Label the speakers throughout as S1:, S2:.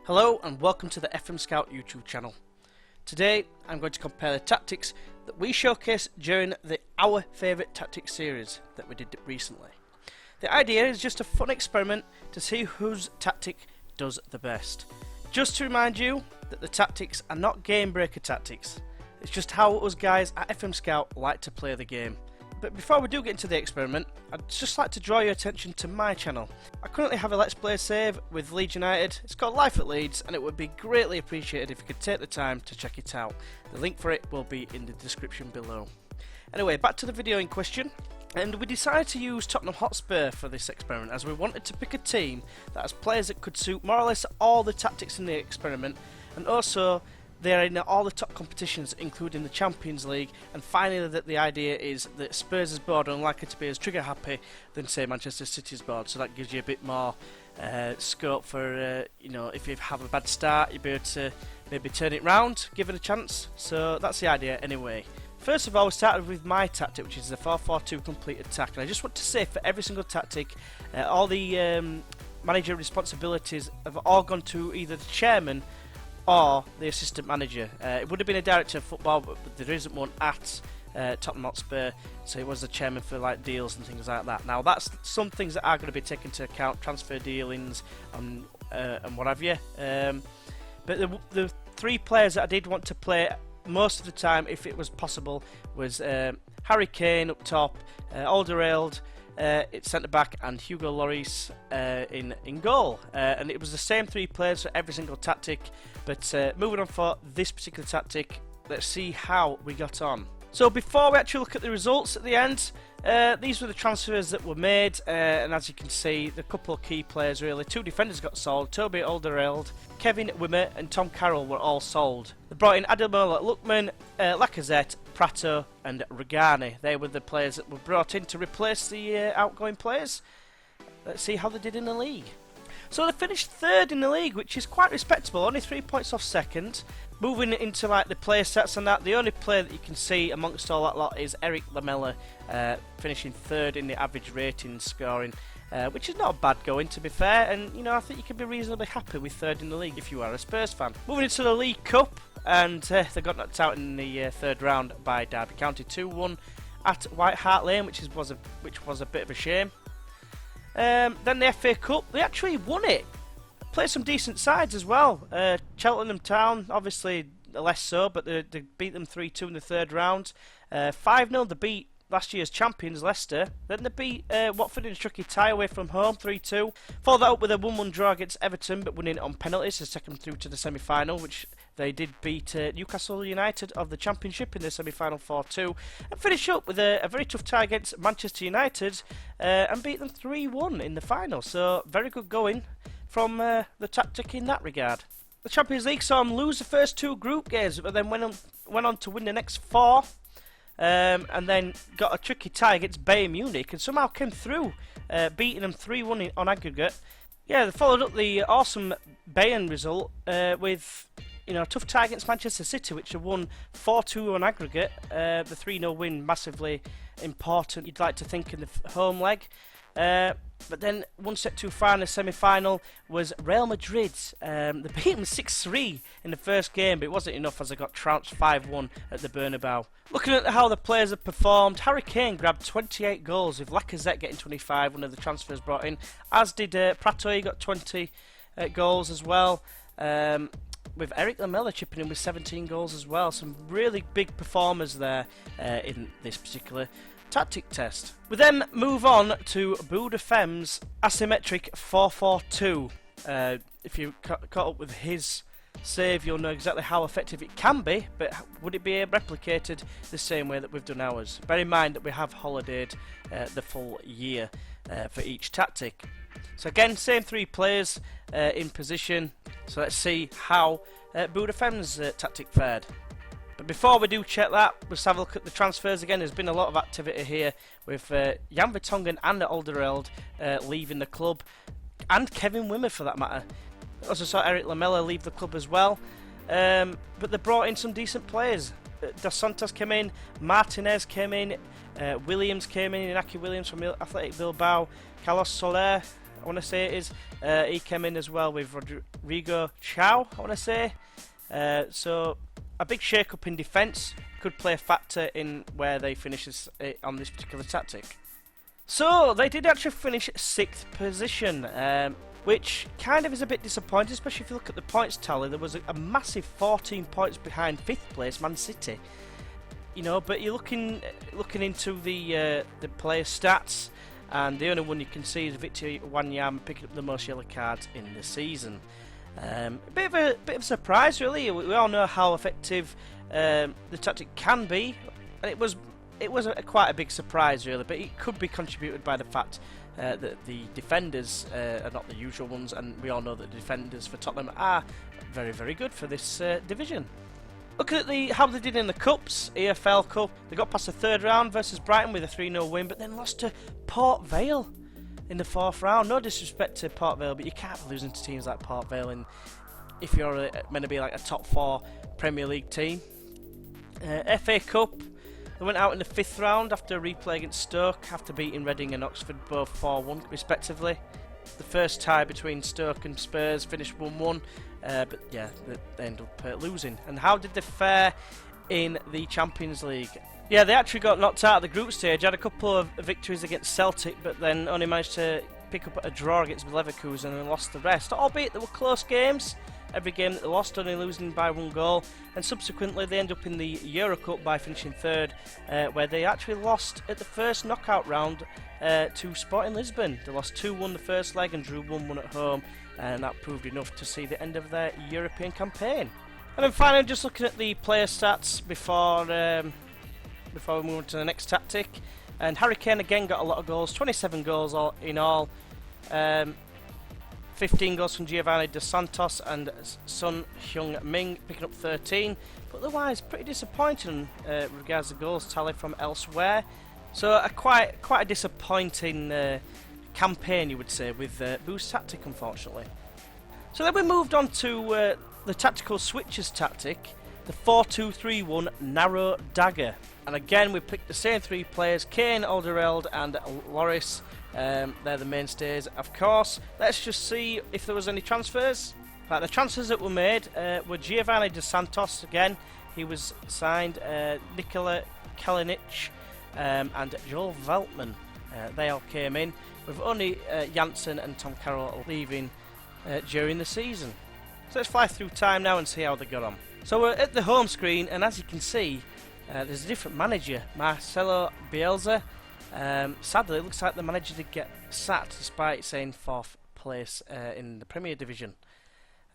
S1: Hello and welcome to the FM Scout YouTube channel. Today I'm going to compare the tactics that we showcased during Our Favourite Tactics series that we did recently. The idea is just a fun experiment to see whose tactic does the best. Just to remind you that the tactics are not game breaker tactics, it's just how us guys at FM Scout like to play the game. But before we do get into the experiment, I'd just like to draw your attention to my channel. I currently have a Let's Play save with Leeds United. It's called Life at Leeds, and it would be greatly appreciated if you could take the time to check it out. The link for it will be in the description below. Anyway, back to the video in question. And we decided to use Tottenham Hotspur for this experiment as we wanted to pick a team that has players that could suit more or less all the tactics in the experiment, and also they're in all the top competitions, including the Champions League. And finally, that the idea is that Spurs' board are unlikely to be as trigger happy than, say, Manchester City's board. So that gives you a bit more scope for, if you have a bad start, you'll be able to maybe turn it round, give it a chance. So that's the idea anyway. First of all, we started with my tactic, which is the 4-4-2 complete attack. And I just want to say, for every single tactic, all the manager responsibilities have all gone to either the chairman or the assistant manager. It would have been a director of football, but there isn't one at Tottenham Hotspur, so it was the chairman for like deals and things like that. Now that's some things that are going to be taken into account, transfer dealings and what have you. But the three players that I did want to play most of the time, if it was possible, was Harry Kane up top, Alderweireld centre back, and Hugo Lloris in goal. And it was the same three players for every single tactic. But moving on for this particular tactic, let's see how we got on. So before we actually look at the results at the end, these were the transfers that were made, and as you can see, the couple of key players really. Two defenders got sold, Toby Alderweireld, Kevin Wimmer and Tom Carroll were all sold. They brought in Ademola Lookman, Lacazette, Prato and Regani. They were the players that were brought in to replace the outgoing players. Let's see how they did in the league. So they finished third in the league, which is quite respectable, only 3 points off second. Moving into like the player stats and that, the only player that you can see amongst all that lot is Eric Lamela, finishing third in the average rating scoring, which is not a bad going, to be fair. And I think you can be reasonably happy with third in the league if you are a Spurs fan. Moving into the League Cup, and they got knocked out in the third round by Derby County 2-1 at White Hart Lane, which was a bit of a shame. Then the FA Cup, they actually won it. Played some decent sides as well. Cheltenham Town, obviously less so, but they beat them 3-2 in the third round. 5-0 they beat last year's champions Leicester. Then they beat Watford in a tricky tie away from home 3-2. Followed that up with a 1-1 draw against Everton, but winning on penalties to take them through to the semi-final, which they did beat Newcastle United of the Championship in the semi-final 4-2. And finish up with a very tough tie against Manchester United and beat them 3-1 in the final. So very good going from the tactic in that regard. The Champions League saw them lose the first two group games, but then went on to win the next four. And then got a tricky tie against Bayern Munich and somehow came through, beating them 3-1 on aggregate. Yeah, they followed up the awesome Bayern result with a tough tie against Manchester City, which have won 4-2 on aggregate. The 3-0 win massively important, you'd like to think, in the home leg. But then one step too far in the semi-final was Real Madrid. They beat them 6-3 in the first game, but it wasn't enough as they got trounced 5-1 at the Bernabeu. Looking at how the players have performed, Harry Kane grabbed 28 goals, with Lacazette getting 25, one of the transfers brought in, as did Prato. He got 20 goals as well, with Eric Lamela chipping in with 17 goals as well. Some really big performers there in this particular tactic test. We then move on to Buda Fem's Asymmetric 4-4-2. If you caught up with his save, you'll know exactly how effective it can be, but would it be replicated the same way that we've done ours? Bear in mind that we have holidayed the full year for each tactic. So again, same three players in position. So let's see how Buda Fem's tactic fared. But before we do check that, let's have a look at the transfers again. There's been a lot of activity here with Jan Vertonghen and Alderweireld leaving the club, and Kevin Wimmer for that matter. Also saw Eric Lamela leave the club as well, but they brought in some decent players. Dos Santos came in, Martinez came in, Williams came in, Inaki Williams from Athletic Bilbao, Carlos Soler I want to say it is. He came in as well with Rodrigo Chow, I want to say. So a big shake-up in defence could play a factor in where they finish on this particular tactic. So they did actually finish 6th position, which kind of is a bit disappointing, especially if you look at the points tally. There was a massive 14 points behind 5th place, Man City. You know, but you're looking into the player stats, and the only one you can see is Victor Wanyama picking up the most yellow cards in the season. A bit of a surprise, really. We all know how effective the tactic can be, and it was quite a big surprise, really. But it could be contributed by the fact that the defenders are not the usual ones, and we all know that the defenders for Tottenham are very, very good for this division. Looking at how they did in the Cups, EFL Cup, they got past the 3rd round versus Brighton with a 3-0 win, but then lost to Port Vale in the 4th round. No disrespect to Port Vale, but you can't be losing to teams like Port Vale, and if you're meant to be like a top 4 Premier League team. FA Cup, they went out in the 5th round after a replay against Stoke, after beating Reading and Oxford both 4-1 respectively. The first tie between Stoke and Spurs finished 1-1, but yeah, they ended up losing. And how did they fare in the Champions League? Yeah, they actually got knocked out of the group stage, had a couple of victories against Celtic, but then only managed to pick up a draw against Leverkusen and lost the rest, albeit there were close games. Every game that they lost, only losing by 1 goal, and subsequently they end up in the Euro Cup by finishing 3rd, where they actually lost at the first knockout round to Sporting Lisbon. They lost 2-1 the first leg and drew 1-1 at home, and that proved enough to see the end of their European campaign. And then finally, just looking at the player stats before we move on to the next tactic. And Harry Kane again got a lot of goals, 27 goals in all. 15 goals from Giovanni Dos Santos and Son Heung-min picking up 13, but otherwise pretty disappointing regards to goals tally from elsewhere. So quite a disappointing campaign, you would say, with Boost tactic, unfortunately. So then we moved on to the tactical switches tactic, the 4-2-3-1 narrow dagger. And again, we picked the same 3 players, Kane, Alderweireld and Lloris. They're the mainstays, of course. Let's just see if there was any transfers. Right, the transfers that were made were Giovanni Dos Santos again. He was signed, Nikola Kalinic and Joel Veltman. They all came in, with only Janssen and Tom Carroll leaving during the season. So let's fly through time now and see how they got on. So we're at the home screen, and as you can see, there's a different manager, Marcelo Bielsa. Sadly, it looks like the manager did get sacked despite saying 4th place in the Premier Division.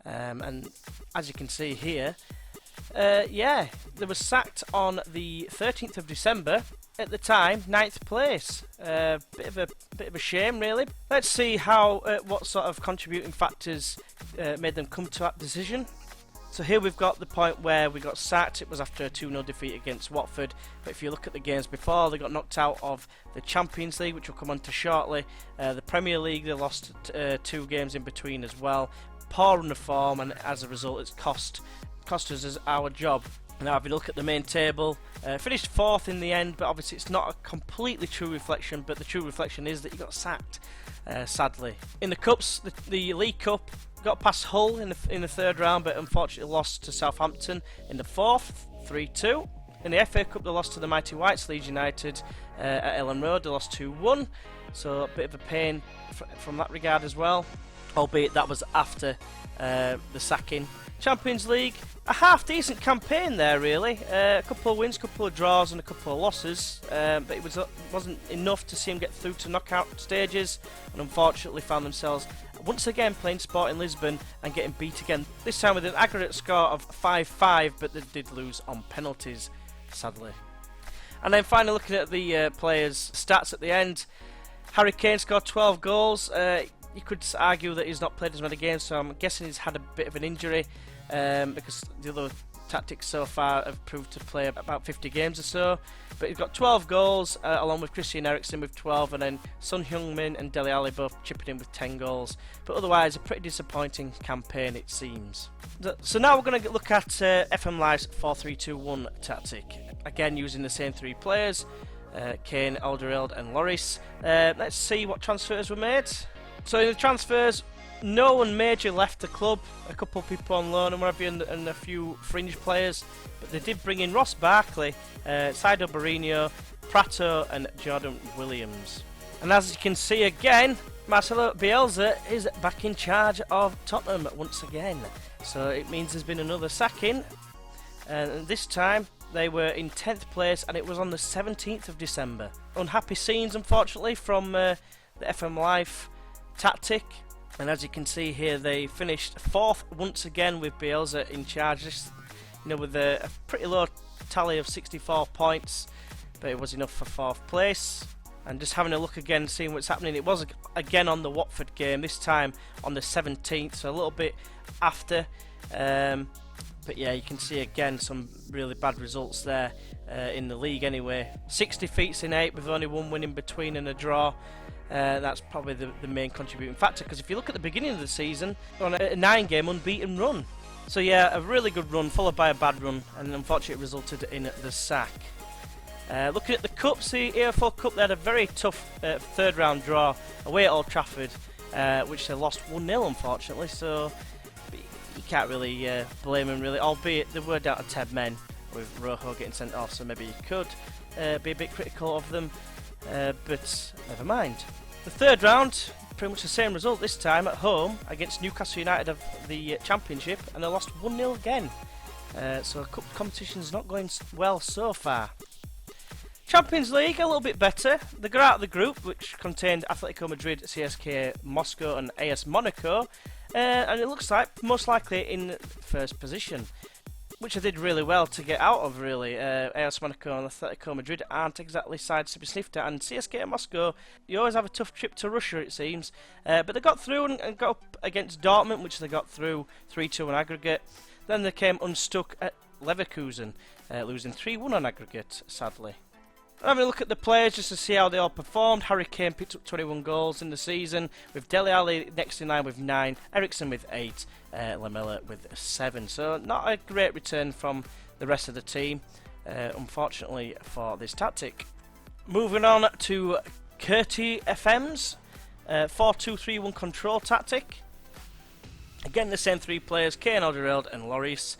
S1: And as you can see here, yeah, they were sacked on the 13th of December. At the time, 9th place. Bit of a shame, really. Let's see what sort of contributing factors made them come to that decision. So here we've got the point where we got sacked. It was after a 2-0 defeat against Watford. But if you look at the games before, they got knocked out of the Champions League, which we'll come on to shortly. The Premier League, they lost 2 games in between as well. Poor run of form, and as a result, it's cost us our job. Now, if you look at the main table, finished 4th in the end, but obviously it's not a completely true reflection, but the true reflection is that you got sacked, sadly. In the Cups, the League Cup, got past Hull in the 3rd round, but unfortunately lost to Southampton in the 4th, 3-2. In the FA Cup, they lost to the mighty Whites, Leeds United, at Ellen Road. They lost 2-1, so a bit of a pain from that regard as well, albeit that was after the sacking. Champions League, a half-decent campaign there, really. A couple of wins, couple of draws and a couple of losses, but it wasn't enough to see them get through to knockout stages, and unfortunately found themselves once again playing Sporting Lisbon and getting beat again, this time with an aggregate score of 5-5, but they did lose on penalties, sadly. And then finally looking at the players' stats at the end, Harry Kane scored 12 goals. You could argue that he's not played as many games, so I'm guessing he's had a bit of an injury, because the other tactics so far have proved to play about 50 games or so. But he's got 12 goals, along with Christian Eriksen with 12, and then Son Heung-min and Dele Alli both chipping in with 10 goals. But otherwise, a pretty disappointing campaign, it seems. So now we're going to look at FM Live's 4-3-2-1 tactic. Again, using the same 3 players, Kane, Alderweireld and Lloris. Let's see what transfers were made. So in the transfers, no one major left the club. A couple of people on loan and whatever, and a few fringe players. But they did bring in Ross Barkley, Saido Barrinho, Prato and Jordan Williams. And as you can see again, Marcelo Bielsa is back in charge of Tottenham once again. So it means there's been another sacking. And this time they were in 10th place and it was on the 17th of December. Unhappy scenes, unfortunately, from the FM Live tactic. And as you can see here, they finished 4th once again with Bielsa in charge. This, with a pretty low tally of 64 points, but it was enough for 4th place. And just having a look again, seeing what's happening, it was again on the Watford game, this time on the 17th, so a little bit after. But yeah, you can see again some really bad results there in the league anyway. 6 defeats in 8 with only 1 win in between and a draw. That's probably the main contributing factor, because if you look at the beginning of the season, on a 9-game unbeaten run. So yeah, a really good run followed by a bad run, and unfortunately it resulted in the sack. Looking at the Cups, the EFL Cup, they had a very tough 3rd round draw away at Old Trafford, which they lost 1-0 unfortunately, so you can't really blame them really, albeit they were down to 10 men with Rojo getting sent off, so maybe you could be a bit critical of them, but never mind. The 3rd round, pretty much the same result this time at home against Newcastle United of the Championship, and they lost 1-0 again, so cup competition's not going well so far. Champions League, a little bit better. They got out of the group, which contained Atletico Madrid, CSKA Moscow and AS Monaco, and it looks like most likely in 1st position, which they did really well to get out of, really. AS Monaco and Atletico Madrid aren't exactly sides to be sniffed at, and CSKA Moscow, you always have a tough trip to Russia, it seems, but they got through and got up against Dortmund, which they got through 3-2 on aggregate. Then they came unstuck at Leverkusen, losing 3-1 on aggregate, sadly. Having a look at the players just to see how they all performed. Harry Kane picked up 21 goals in the season, with Dele Alli next in line with 9, Eriksen with 8, Lamela with 7. So not a great return from the rest of the team, unfortunately for this tactic. Moving on to Curti FM's 4-2-3-1 control tactic. Again, the same 3 players, Kane, Alderweireld and Lloris,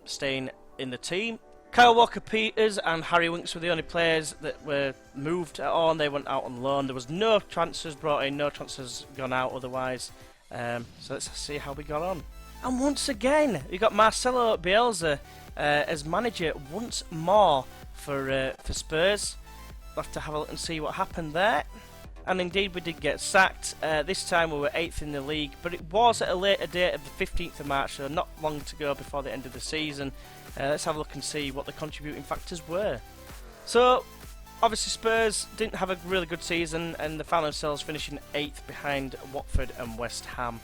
S1: staying in the team. Kyle Walker-Peters and Harry Winks were the only players that were moved at all, and they went out on loan. There was no transfers brought in, no transfers gone out otherwise. So let's see how we got on. And once again, we got Marcelo Bielsa as manager once more for Spurs. We'll have to have a look and see what happened there. And indeed, we did get sacked. This time we were 8th in the league, but it was at a later date of the 15th of March, so not long to go before the end of the season. Let's have a look and see what the contributing factors were. So, obviously Spurs didn't have a really good season, and they found themselves finishing 8th behind Watford and West Ham,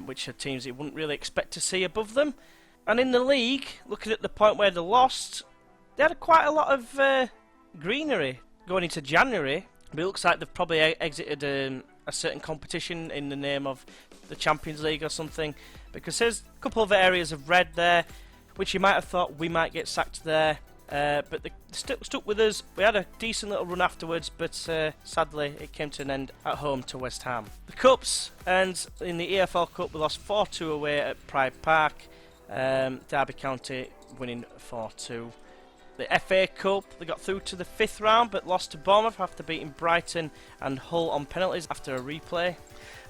S1: which are teams you wouldn't really expect to see above them. And in the league, looking at the point where they lost, they had quite a lot of greenery going into January. But it looks like they've probably exited a certain competition in the name of the Champions League or something, because there's a couple of areas of red there, which you might have thought we might get sacked there, but they stuck with us. We had a decent little run afterwards, but sadly it came to an end at home to West Ham. The Cups, and in the EFL Cup we lost 4-2 away at Pride Park, Derby County winning 4-2. The FA Cup, they got through to the 5th round but lost to Bournemouth after beating Brighton and Hull on penalties after a replay.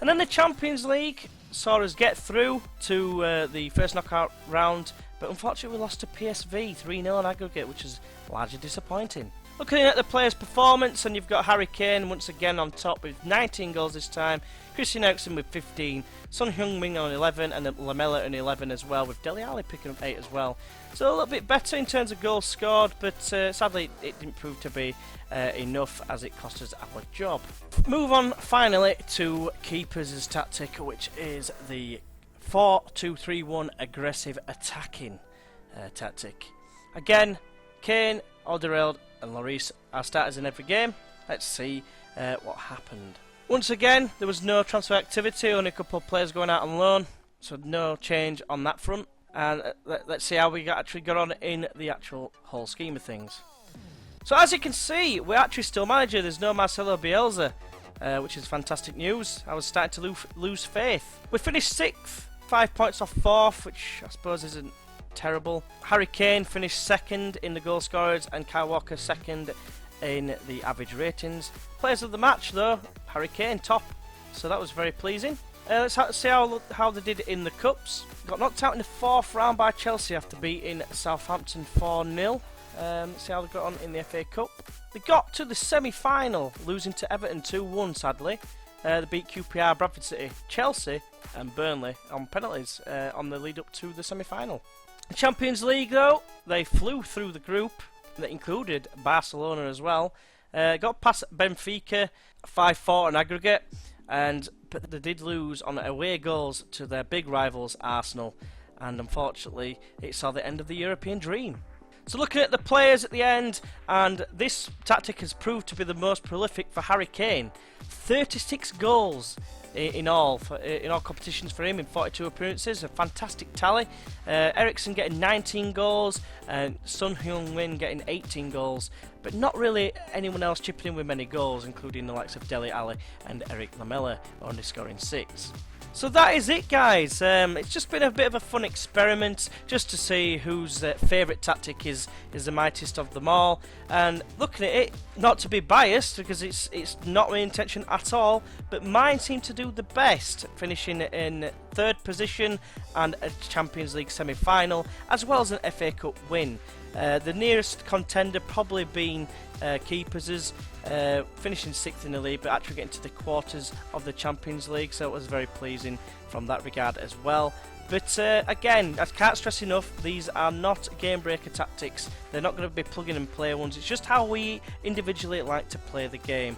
S1: And then the Champions League saw us get through to the first knockout round, but unfortunately we lost to PSV 3-0 on aggregate, which is largely disappointing. Looking at the players' performance, and you've got Harry Kane once again on top with 19 goals this time, Christian Eriksen with 15, Son Heung-min on 11, and then Lamela on 11 as well, with Dele Alli picking up 8 as well. So a little bit better in terms of goals scored, but sadly it didn't prove to be enough, as it cost us our job. Move on finally to keepers' tactic, which is the 4-2-3-1 aggressive attacking tactic. Again, Kane, Alderweireld and Lloris are starters in every game. Let's see what happened. Once again, there was no transfer activity, only a couple of players going out on loan, so no change on that front. And let's see how we actually got on in the actual whole scheme of things. So as you can see, we're actually still manager. There's no Marcelo Bielsa. which is fantastic news. I was starting to lose faith. We finished 6th, 5 points off 4th, which I suppose isn't terrible. Harry Kane finished 2nd in the goal scorers and Kyle Walker 2nd in the average ratings. Players of the match though, Harry Kane top, so that was very pleasing. Let's see how they did in the cups. Got knocked out in the 4th round by Chelsea after beating Southampton 4-0. Let's see how they got on in the FA Cup. They got to the semi-final, losing to Everton 2-1 sadly. They beat QPR, Bradford City, Chelsea and Burnley on penalties on the lead up to the semi-final. The Champions League though, they flew through the group that included Barcelona as well. Got past Benfica 5-4 on aggregate, but they did lose on away goals to their big rivals Arsenal, and unfortunately it saw the end of the European dream. So looking at the players at the end, and this tactic has proved to be the most prolific for Harry Kane. 36 goals in all competitions for him in 42 appearances, a fantastic tally. Eriksen getting 19 goals and Son Heung-min getting 18 goals, but not really anyone else chipping in with many goals, including the likes of Dele Alli and Eric Lamela only scoring 6. So that is it, guys. It's just been a bit of a fun experiment just to see whose favourite tactic is the mightiest of them all. And looking at it, not to be biased because it's not my intention at all, but mine seemed to do the best, finishing in 3rd position and a Champions League semi-final, as well as an FA Cup win. The nearest contender probably being Keepers, finishing 6th in the league, but actually getting to the quarters of the Champions League, so it was very pleasing from that regard as well. But again, I can't stress enough, these are not game breaker tactics. They're not going to be plug in and play ones. It's just how we individually like to play the game.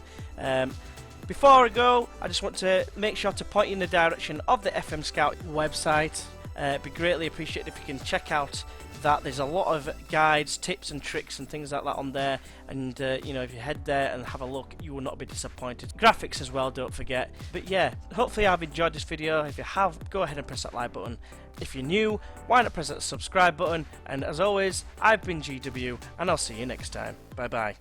S1: Before I go, I just want to make sure to point you in the direction of the FM Scout website. It'd be greatly appreciated if you can check out that. There's a lot of guides, tips and tricks and things like that on there, and you know, if you head there and have a look, you will not be disappointed. Graphics as well, don't forget. But yeah, hopefully I've enjoyed this video. If you have, go ahead and press that like button. If you're new, why not press that subscribe button? And as always, I've been GW, and I'll see you next time. Bye bye.